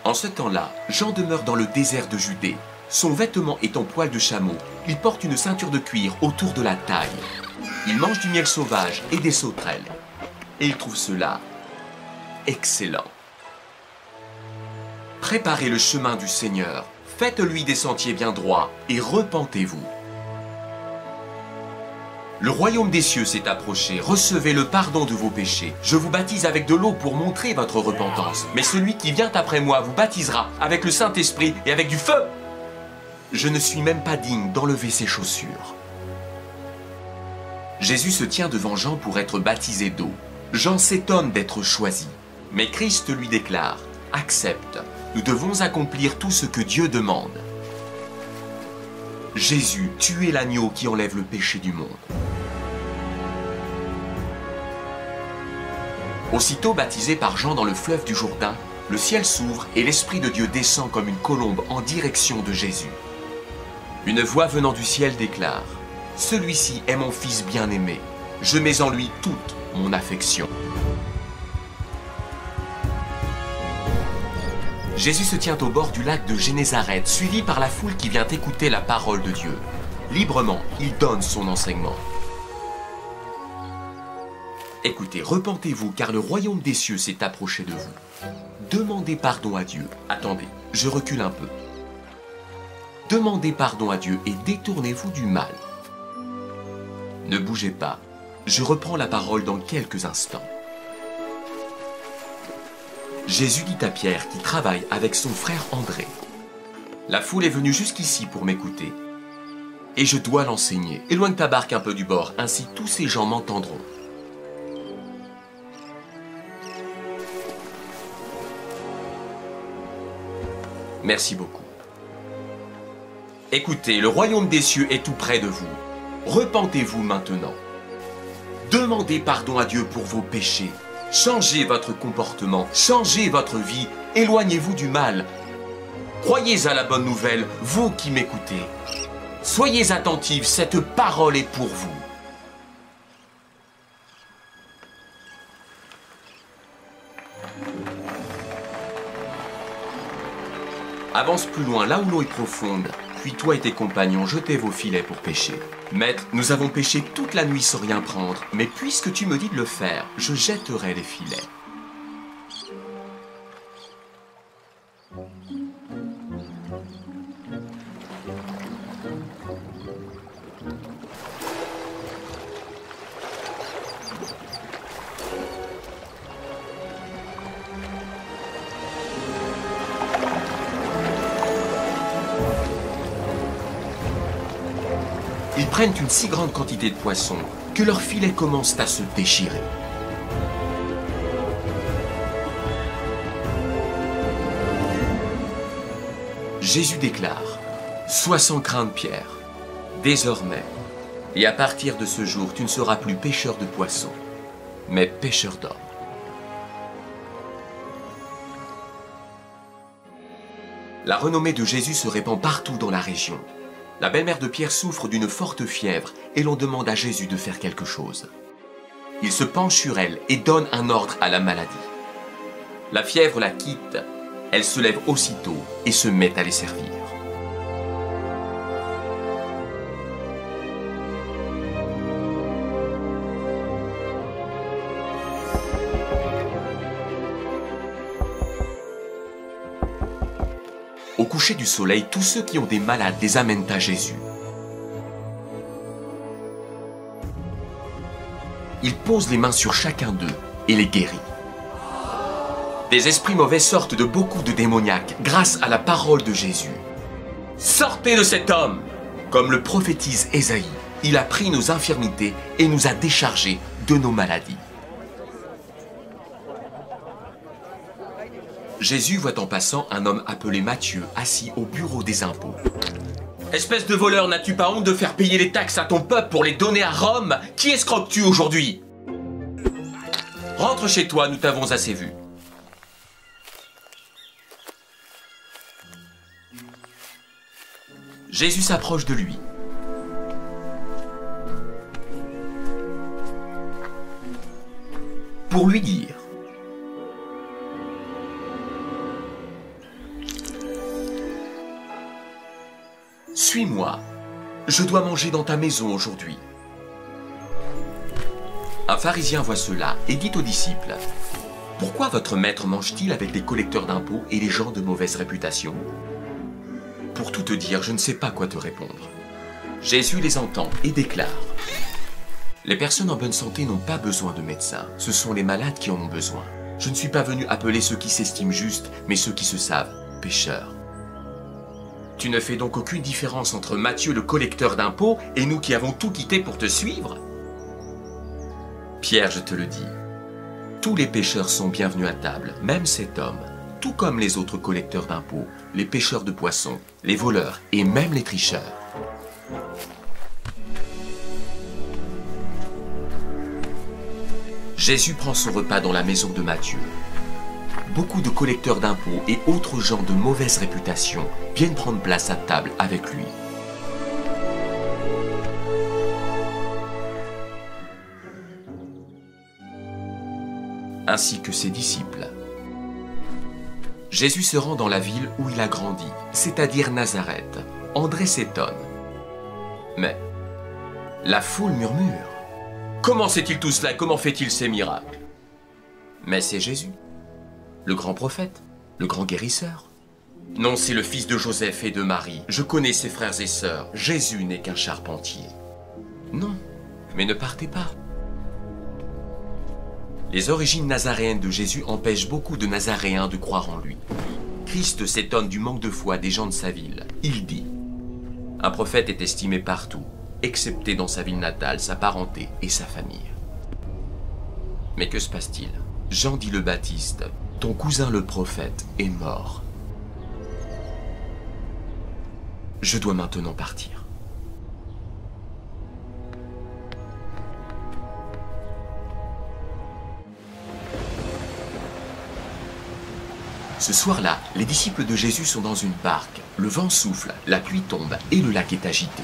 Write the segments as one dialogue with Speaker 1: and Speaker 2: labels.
Speaker 1: En ce temps-là, Jean demeure dans le désert de Judée. Son vêtement est en poil de chameau. Il porte une ceinture de cuir autour de la taille. Il mange du miel sauvage et des sauterelles. Et il trouve cela excellent. Préparez le chemin du Seigneur. Faites-lui des sentiers bien droits et repentez-vous. Le royaume des cieux s'est approché, recevez le pardon de vos péchés. Je vous baptise avec de l'eau pour montrer votre repentance. Mais celui qui vient après moi vous baptisera avec le Saint-Esprit et avec du feu. Je ne suis même pas digne d'enlever ses chaussures. Jésus se tient devant Jean pour être baptisé d'eau. Jean s'étonne d'être choisi. Mais Christ lui déclare, « Accepte, nous devons accomplir tout ce que Dieu demande. » Jésus, tu es l'agneau qui enlève le péché du monde. Aussitôt baptisé par Jean dans le fleuve du Jourdain, le ciel s'ouvre et l'Esprit de Dieu descend comme une colombe en direction de Jésus. Une voix venant du ciel déclare, « Celui-ci est mon Fils bien-aimé, je mets en lui toute mon affection. » Jésus se tient au bord du lac de Génézareth, suivi par la foule qui vient écouter la parole de Dieu. Librement, il donne son enseignement. Écoutez, repentez-vous, car le royaume des cieux s'est approché de vous. Demandez pardon à Dieu. Attendez, je recule un peu. Demandez pardon à Dieu et détournez-vous du mal. Ne bougez pas, je reprends la parole dans quelques instants. Jésus dit à Pierre qui travaille avec son frère André, « La foule est venue jusqu'ici pour m'écouter, et je dois l'enseigner. Éloigne ta barque un peu du bord, ainsi tous ces gens m'entendront. » Merci beaucoup. Écoutez, le royaume des cieux est tout près de vous. Repentez-vous maintenant. Demandez pardon à Dieu pour vos péchés. Changez votre comportement, changez votre vie, éloignez-vous du mal. Croyez à la bonne nouvelle, vous qui m'écoutez. Soyez attentifs, cette parole est pour vous. Avance plus loin, là où l'eau est profonde, puis toi et tes compagnons, jetez vos filets pour pêcher. Maître, nous avons pêché toute la nuit sans rien prendre, mais puisque tu me dis de le faire, je jetterai les filets. Ils prennent une si grande quantité de poissons que leurs filets commencent à se déchirer. Jésus déclare, « Sois sans crainte, Pierre. Désormais, et à partir de ce jour, tu ne seras plus pêcheur de poissons, mais pêcheur d'hommes. » La renommée de Jésus se répand partout dans la région. La belle-mère de Pierre souffre d'une forte fièvre et l'on demande à Jésus de faire quelque chose. Il se penche sur elle et donne un ordre à la maladie. La fièvre la quitte, elle se lève aussitôt et se met à les servir. Au coucher du soleil, tous ceux qui ont des malades les amènent à Jésus. Il pose les mains sur chacun d'eux et les guérit. Des esprits mauvais sortent de beaucoup de démoniaques grâce à la parole de Jésus. « Sortez de cet homme !» Comme le prophétise Ésaïe, il a pris nos infirmités et nous a déchargés de nos maladies. Jésus voit en passant un homme appelé Matthieu, assis au bureau des impôts. « Espèce de voleur, n'as-tu pas honte de faire payer les taxes à ton peuple pour les donner à Rome? Qui escroques-tu aujourd'hui? Rentre chez toi, nous t'avons assez vu. » Jésus s'approche de lui. Pour lui dire, Suis-moi. Je dois manger dans ta maison aujourd'hui. » Un pharisien voit cela et dit aux disciples, « Pourquoi votre maître mange-t-il avec les collecteurs d'impôts et les gens de mauvaise réputation ?» Pour tout te dire, je ne sais pas quoi te répondre. Jésus les entend et déclare, « Les personnes en bonne santé n'ont pas besoin de médecins, ce sont les malades qui en ont besoin. Je ne suis pas venu appeler ceux qui s'estiment justes, mais ceux qui se savent pécheurs. » Tu ne fais donc aucune différence entre Matthieu le collecteur d'impôts et nous qui avons tout quitté pour te suivre? Pierre, je te le dis, tous les pécheurs sont bienvenus à table, même cet homme, tout comme les autres collecteurs d'impôts, les pêcheurs de poissons, les voleurs et même les tricheurs. Jésus prend son repas dans la maison de Matthieu. Beaucoup de collecteurs d'impôts et autres gens de mauvaise réputation viennent prendre place à table avec lui. Ainsi que ses disciples. Jésus se rend dans la ville où il a grandi, c'est-à-dire Nazareth. André s'étonne. Mais la foule murmure. Comment sait-il tout cela? Comment fait-il ces miracles? Mais c'est Jésus, le grand prophète, le grand guérisseur. Non, c'est le fils de Joseph et de Marie. Je connais ses frères et sœurs. Jésus n'est qu'un charpentier. Non, mais ne partez pas. Les origines nazaréennes de Jésus empêchent beaucoup de Nazaréens de croire en lui. Christ s'étonne du manque de foi des gens de sa ville. Il dit, « Un prophète est estimé partout, excepté dans sa ville natale, sa parenté et sa famille. » Mais que se passe-t-il? Jean dit le Baptiste, « Ton cousin le prophète est mort. » Je dois maintenant partir. Ce soir-là, les disciples de Jésus sont dans une barque. Le vent souffle, la pluie tombe et le lac est agité.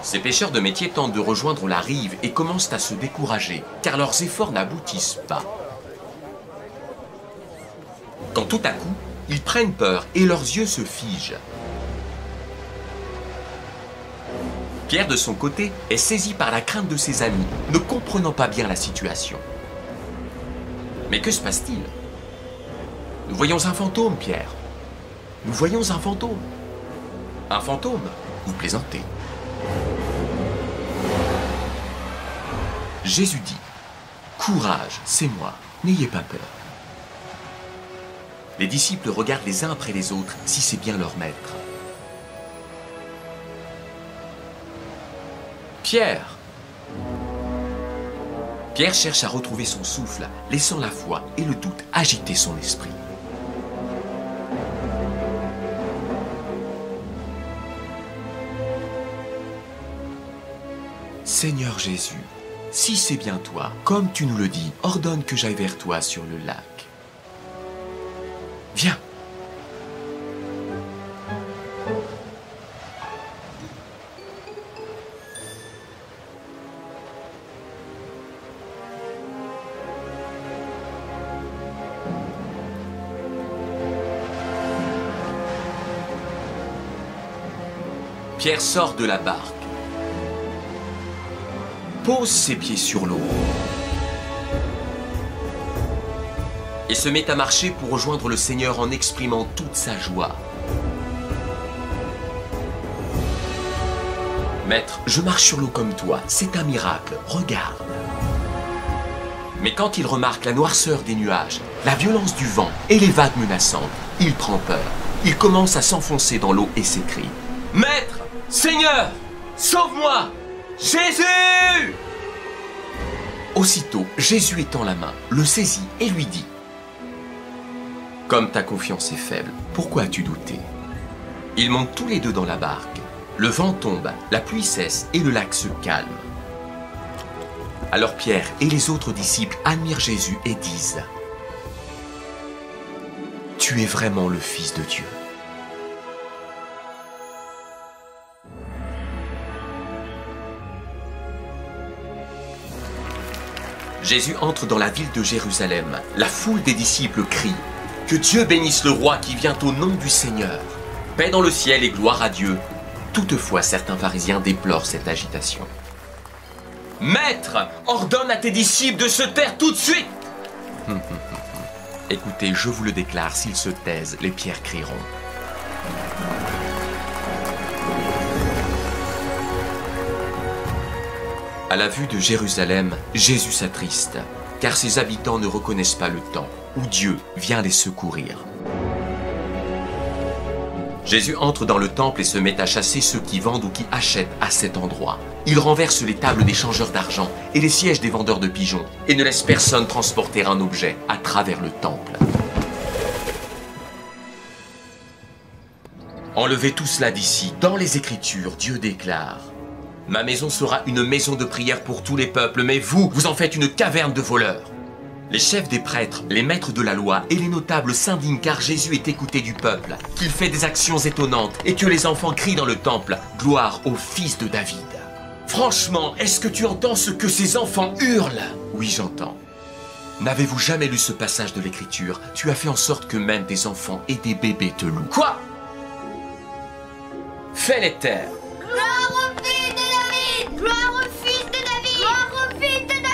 Speaker 1: Ces pêcheurs de métier tentent de rejoindre la rive et commencent à se décourager, car leurs efforts n'aboutissent pas. Quand tout à coup, ils prennent peur et leurs yeux se figent. Pierre, de son côté, est saisi par la crainte de ses amis, ne comprenant pas bien la situation. Mais que se passe-t-il? Nous voyons un fantôme, Pierre. Nous voyons un fantôme. Un fantôme? Vous plaisantez. Jésus dit, « Courage, c'est moi, n'ayez pas peur. » Les disciples regardent les uns après les autres si c'est bien leur maître. Pierre! Pierre cherche à retrouver son souffle, laissant la foi et le doute agiter son esprit. Seigneur Jésus, si c'est bien toi, comme tu nous le dis, ordonne que j'aille vers toi sur le lac. Viens. Pierre sort de la barque, pose ses pieds sur l'eau et se met à marcher pour rejoindre le Seigneur en exprimant toute sa joie. Maître, je marche sur l'eau comme toi, c'est un miracle, regarde. Mais quand il remarque la noirceur des nuages, la violence du vent et les vagues menaçantes, il prend peur. Il commence à s'enfoncer dans l'eau et s'écrie, « Maître, Seigneur, sauve-moi! Jésus !» Aussitôt, Jésus étend la main, le saisit et lui dit, « Comme ta confiance est faible, pourquoi as-tu douté ?» Ils montent tous les deux dans la barque. Le vent tombe, la pluie cesse et le lac se calme. Alors Pierre et les autres disciples admirent Jésus et disent, « Tu es vraiment le Fils de Dieu. » Jésus entre dans la ville de Jérusalem. La foule des disciples crie « Que Dieu bénisse le roi qui vient au nom du Seigneur ! paix dans le ciel et gloire à Dieu. Toutefois, certains pharisiens déplorent cette agitation. Maître, ordonne à tes disciples de se taire tout de suite. Écoutez, je vous le déclare, s'ils se taisent, les pierres crieront. À la vue de Jérusalem, Jésus s'attriste, car ses habitants ne reconnaissent pas le temps où Dieu vient les secourir. Jésus entre dans le temple et se met à chasser ceux qui vendent ou qui achètent à cet endroit. Il renverse les tables des changeurs d'argent et les sièges des vendeurs de pigeons et ne laisse personne transporter un objet à travers le temple. Enlevez tout cela d'ici. Dans les Écritures, Dieu déclare: ma maison sera une maison de prière pour tous les peuples, mais vous, vous en faites une caverne de voleurs. Les chefs des prêtres, les maîtres de la loi et les notables s'indignent car Jésus est écouté du peuple, qu'il fait des actions étonnantes et que les enfants crient dans le temple « Gloire au fils de David ». Franchement, est-ce que tu entends ce que ces enfants hurlent? Oui, j'entends. N'avez-vous jamais lu ce passage de l'Écriture? Tu as fait en sorte que même des enfants et des bébés te louent. Quoi? Fais-les taire.
Speaker 2: Gloire au fils de David! Gloire au fils de David! Gloire au fils de David!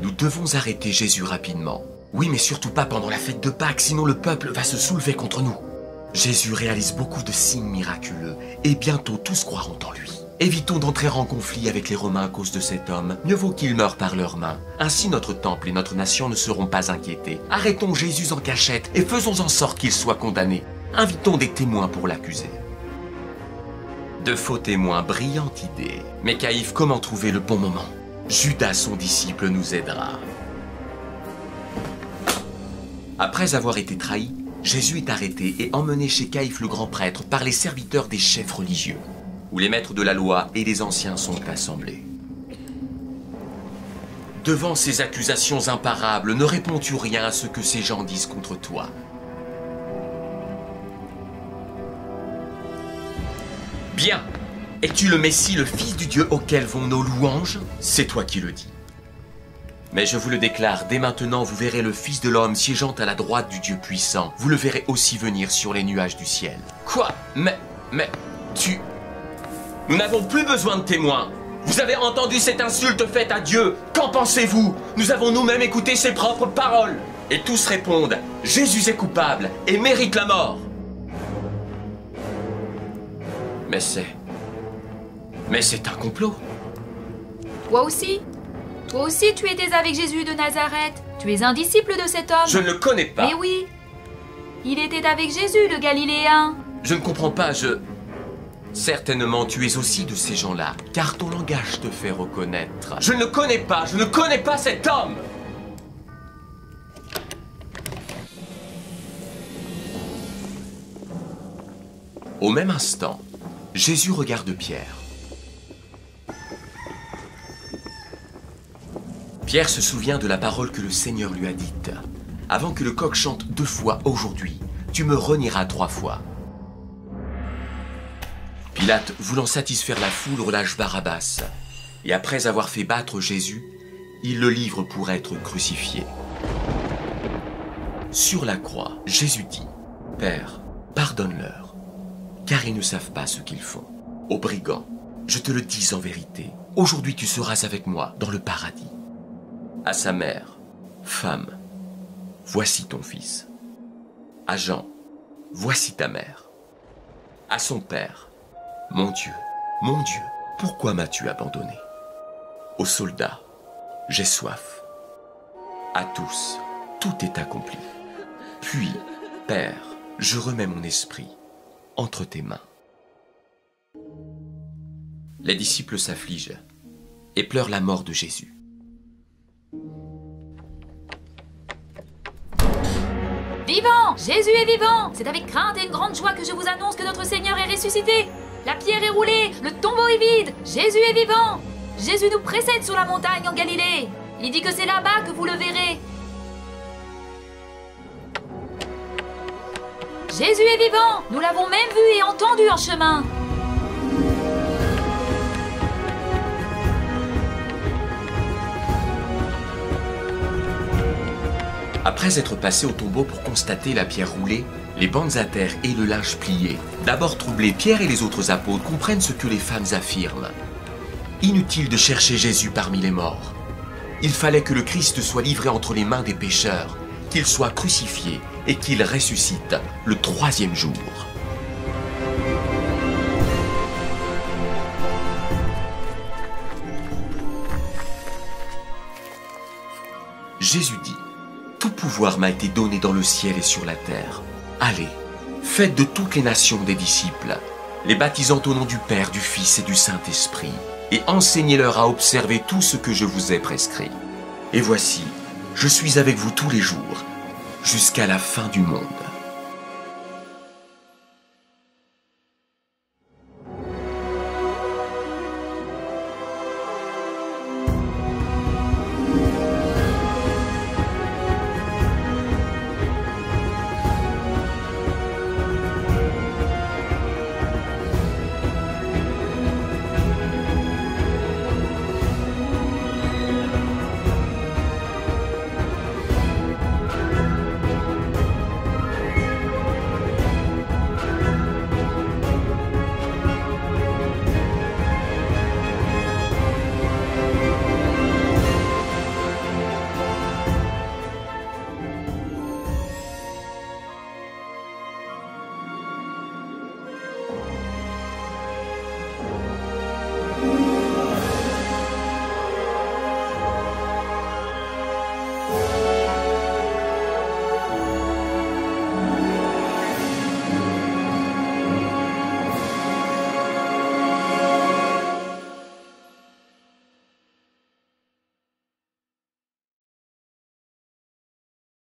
Speaker 1: Nous devons arrêter Jésus rapidement. Oui, mais surtout pas pendant la fête de Pâques, sinon le peuple va se soulever contre nous. Jésus réalise beaucoup de signes miraculeux, et bientôt tous croiront en lui. Évitons d'entrer en conflit avec les Romains à cause de cet homme. Mieux vaut qu'il meure par leurs mains. Ainsi notre temple et notre nation ne seront pas inquiétés. Arrêtons Jésus en cachette et faisons en sorte qu'il soit condamné. Invitons des témoins pour l'accuser. De faux témoins, brillante idée. Mais Caïphe, comment trouver le bon moment? Judas, son disciple, nous aidera. Après avoir été trahi, Jésus est arrêté et emmené chez Caïphe le grand prêtre par les serviteurs des chefs religieux, où les maîtres de la loi et les anciens sont assemblés. Devant ces accusations imparables, ne réponds-tu rien à ce que ces gens disent contre toi? Bien. Es-tu le Messie, le Fils du Dieu auquel vont nos louanges? C'est toi qui le dis. Mais je vous le déclare, dès maintenant vous verrez le Fils de l'homme siégeant à la droite du Dieu puissant. Vous le verrez aussi venir sur les nuages du ciel. Quoi? Mais, tu... Nous n'avons plus besoin de témoins. Vous avez entendu cette insulte faite à Dieu. Qu'en pensez-vous? Nous avons nous-mêmes écouté ses propres paroles. Et tous répondent, Jésus est coupable et mérite la mort. Mais c'est un complot.
Speaker 3: Toi aussi tu étais avec Jésus de Nazareth. Tu es un disciple de cet homme.
Speaker 1: Je ne le connais pas.
Speaker 3: Mais oui, il était avec Jésus, le Galiléen.
Speaker 1: Je ne comprends pas, Certainement tu es aussi de ces gens-là, car ton langage te fait reconnaître. Je ne le connais pas, je ne connais pas cet homme. Au même instant, Jésus regarde Pierre. Pierre se souvient de la parole que le Seigneur lui a dite. Avant que le coq chante 2 fois aujourd'hui, tu me renieras 3 fois. Pilate, voulant satisfaire la foule, relâche Barabbas. Et après avoir fait battre Jésus, il le livre pour être crucifié. Sur la croix, Jésus dit, « Père, pardonne-leur, car ils ne savent pas ce qu'ils font. Ô brigand, je te le dis en vérité, aujourd'hui tu seras avec moi dans le paradis. » À sa mère, « Femme, voici ton fils. » À Jean, « Voici ta mère. » À son père, « mon Dieu, pourquoi m'as-tu abandonné? » Aux soldats, « J'ai soif. » À tous, tout est accompli. Puis, Père, je remets mon esprit entre tes mains. Les disciples s'affligent et pleurent la mort de Jésus.
Speaker 3: Vivant! Jésus est vivant! C'est avec crainte et une grande joie que je vous annonce que notre Seigneur est ressuscité. La pierre est roulée, le tombeau est vide. Jésus est vivant! Jésus nous précède sur la montagne en Galilée. Il dit que c'est là-bas que vous le verrez. Jésus est vivant! Nous l'avons même vu et entendu en chemin.
Speaker 1: Après être passé au tombeau pour constater la pierre roulée, les bandes à terre et le linge plié, d'abord troublés, Pierre et les autres apôtres comprennent ce que les femmes affirment. Inutile de chercher Jésus parmi les morts. Il fallait que le Christ soit livré entre les mains des pécheurs, qu'il soit crucifié et qu'il ressuscite le 3e jour. Jésus dit, « Tout pouvoir m'a été donné dans le ciel et sur la terre. Allez, faites de toutes les nations des disciples, les baptisant au nom du Père, du Fils et du Saint-Esprit, et enseignez-leur à observer tout ce que je vous ai prescrit. Et voici, je suis avec vous tous les jours, jusqu'à la fin du monde. »